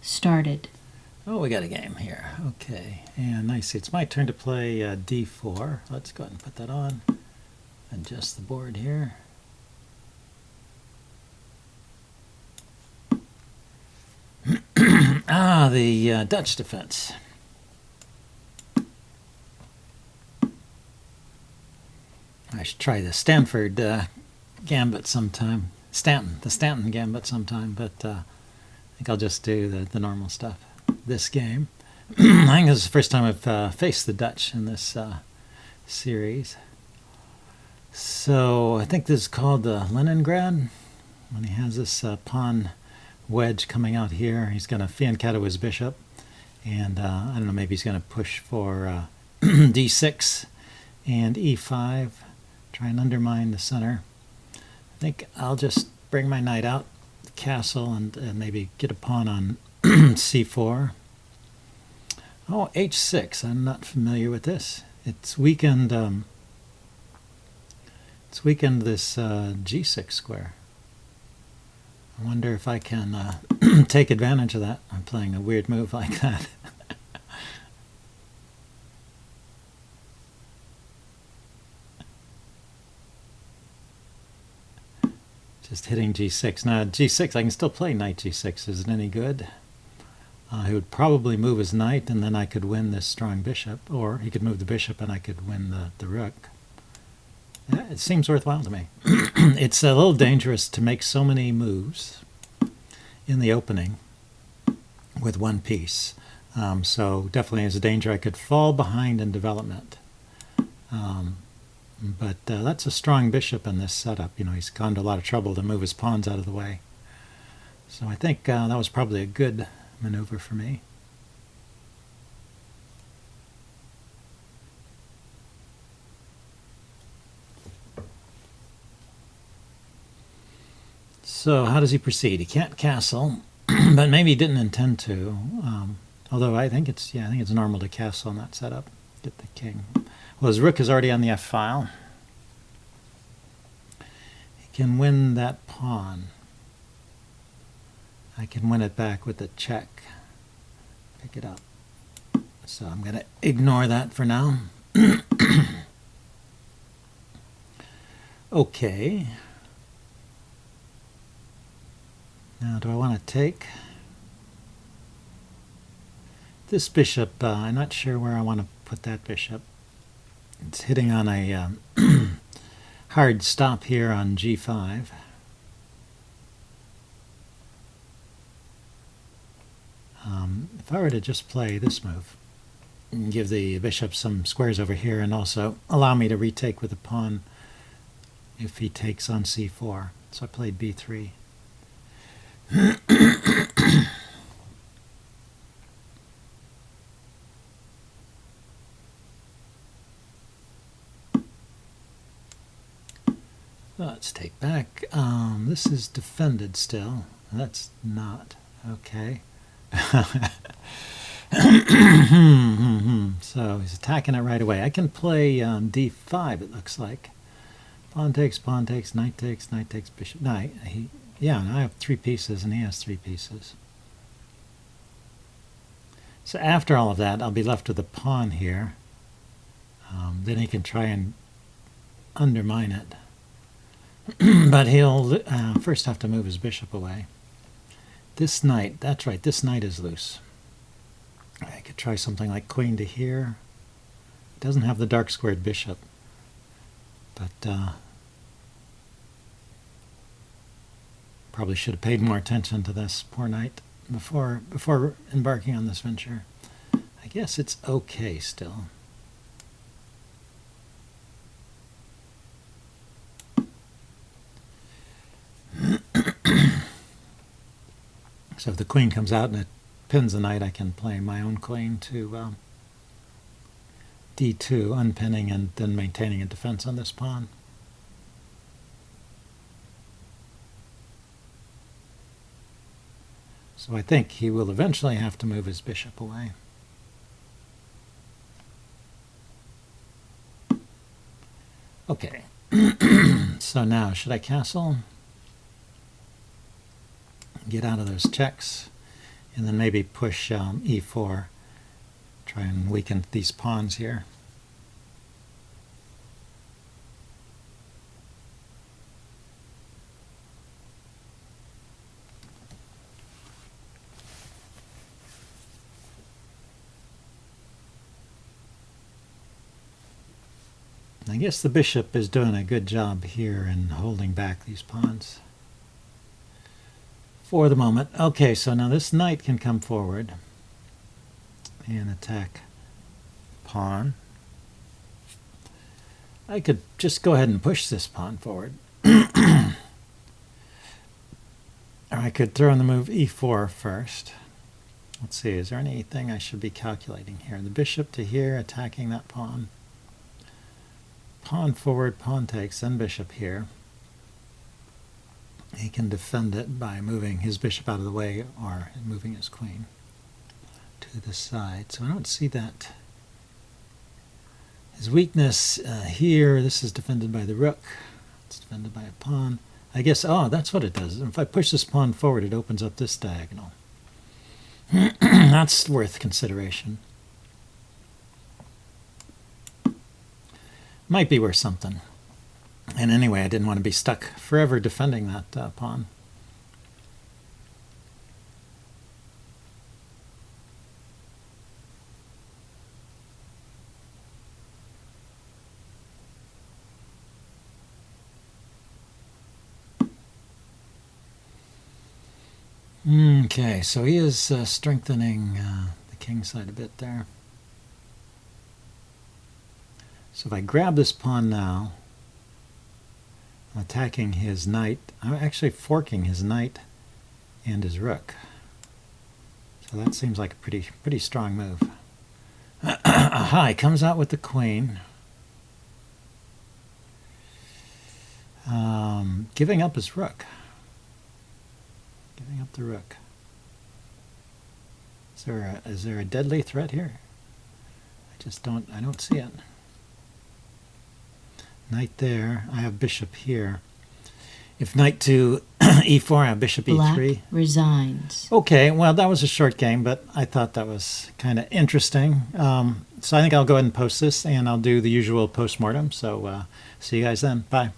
started. Oh, we got a game here. Okay, and I see it's my turn to play d4. Let's go ahead and put that on. Adjust the board here. The Dutch defense. I should try the Stanford gambit sometime. The Stanton gambit sometime, but I think I'll just do the normal stuff this game. I think this is the first time I've faced the Dutch in this series. So I think this is called Leningrad. When he has this pawn wedge coming out here, he's going to fianchetto his bishop. And I don't know, maybe he's going to push for d6 and e5, try and undermine the center. I think I'll just bring my knight out, castle, and maybe get a pawn on c4. Oh, h6. I'm not familiar with this. It's weakened. It's weakened this g6 square. I wonder if I can take advantage of that. I'm playing a weird move like that. Just hitting g6. Now g6, I can still play knight g6. Is it any good? He would probably move his knight, and then I could win this strong bishop. Or he could move the bishop, and I could win the rook. Yeah, it seems worthwhile to me. It's a little dangerous to make so many moves in the opening with one piece. So definitely there's a danger I could fall behind in development. But that's a strong bishop in this setup. You know, he's gone to a lot of trouble to move his pawns out of the way. So I think that was probably a good maneuver for me. So how does he proceed? He can't castle, but maybe he didn't intend to. Although I think it's normal to castle in that setup. Get the king. Well, his rook is already on the f file. He can win that pawn. I can win it back with a check. Pick it up. So I'm going to ignore that for now. Okay. Now, do I want to take this bishop? I'm not sure where I want to put that bishop. It's hitting on a hard stop here on g5. If I were to just play this move and give the bishop some squares over here and also allow me to retake with a pawn if he takes on c4. So I played b3. Let's take back. This is defended still. That's not. Okay. So he's attacking it right away. I can play d5, it looks like. Pawn takes, knight takes, bishop. No, yeah, I have 3 pieces and he has 3 pieces. So after all of that, I'll be left with a pawn here. Then he can try and undermine it. But he'll first have to move his bishop away. This knight, that's right, this knight is loose. I could try something like queen to here. It doesn't have the dark squared bishop. But probably should have paid more attention to this poor knight before embarking on this venture. I guess it's okay still. So if the queen comes out and it pins the knight, I can play my own queen to d2, unpinning and then maintaining a defense on this pawn. So I think he will eventually have to move his bishop away. Okay. So now, should I castle? Get out of those checks and then maybe push e4. Try and weaken these pawns here. I guess the bishop is doing a good job here in holding back these pawns for the moment. Okay, so now this knight can come forward and attack pawn. I could just go ahead and push this pawn forward. Or I could throw in the move e4 first. Let's see, is there anything I should be calculating here? The bishop to here, attacking that pawn. Pawn forward, pawn takes, then bishop here. He can defend it by moving his bishop out of the way or moving his queen to the side. So I don't see that. His weakness here, this is defended by the rook. It's defended by a pawn. I guess, oh, that's what it does. If I push this pawn forward, it opens up this diagonal. That's worth consideration. Might be worth something. And anyway, I didn't want to be stuck forever defending that pawn. Okay, so he is strengthening the king side a bit there. So if I grab this pawn now, I'm attacking his knight. I'm actually forking his knight and his rook. So that seems like a pretty strong move. Aha, he comes out with the queen. Giving up his rook. Giving up the rook. Is there a deadly threat here? I don't see it. Knight there. I have bishop here. If knight to e4, I have bishop e3. Black resigns. Okay, well, that was a short game, but I thought that was kind of interesting. So I think I'll go ahead and post this, and I'll do the usual postmortem. So see you guys then. Bye.